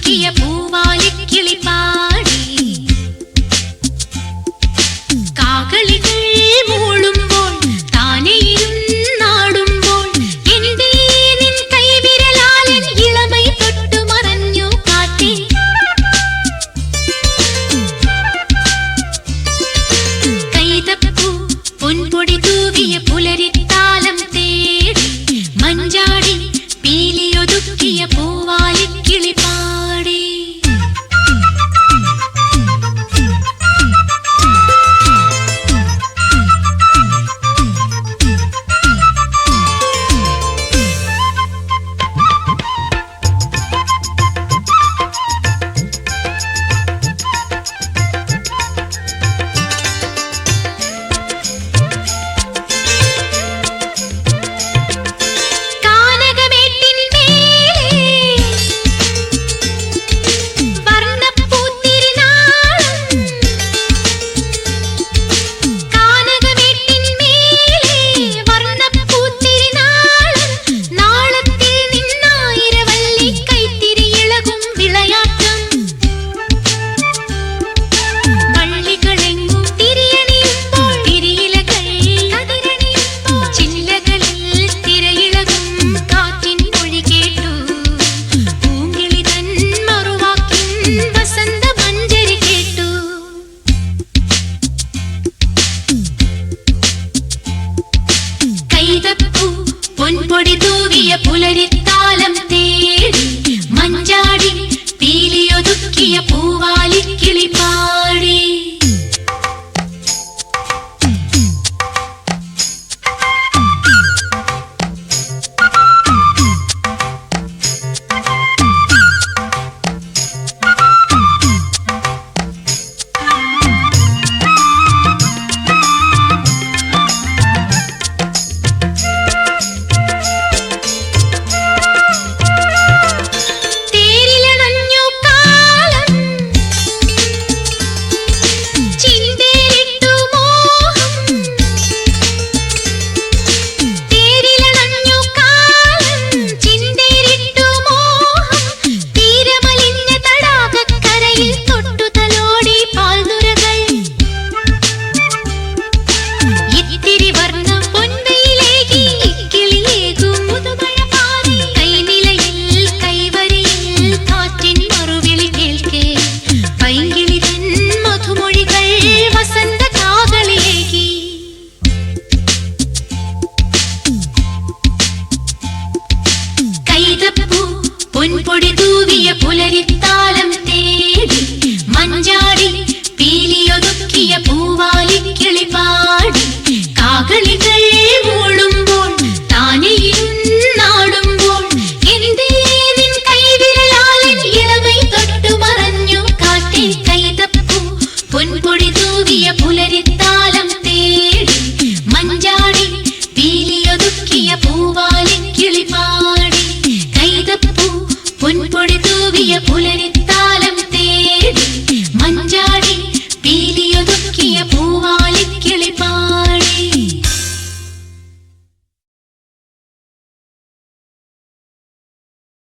പൂവിയൊതുക്കിയ പൂവാലിക്കിളി പാടി കാകളികൾ മൂളുമ്പോൾ താനെയിരുന്നാടുമ്പോൾ എന്തേ നിൻ കൈവിരലാലൻ ഇളമൈ തൊട്ടു മറഞ്ഞു കാറ്റേ കൈതപ്പൂ പൊൻപൊടി തൂവിയ പുലരിത്താലം തേടി മഞ്ചാടി പീലിയൊതുക്കിയ പൂവാലിക്കിളി പാടി പൊൻപൊടി തൂവിയ പുലരിത്താലം തേടി മഞ്ചാടി പീലിയൊതുക്കിയ പൂവാലിക്കിളി പാടി പൊൻപൊടി തൂവിയ പുലരിത്താലം തേടി മഞ്ചാടി പീലിയൊതുക്കിയ പൂവാലിക്കിളി പാടി കാകളികൾ മൂളുമ്പോൾ താനെയിരുന്നാടുമ്പോൾ എന്തേ നിൻ കൈവിരലാലൻ ഇളമൈ തൊട്ടു മറഞ്ഞു കാറ്റേ കൈതപ്പൂ പൊൻപൊടി തൂവിയ പുലരിത്താലം തേടി മഞ്ചാടി പീലിയൊതുക്കിയ പൂവാലിക്കിളി പാടി കൈതപ്പൂ പൊൻപൊടി തൂവിയ പുലരി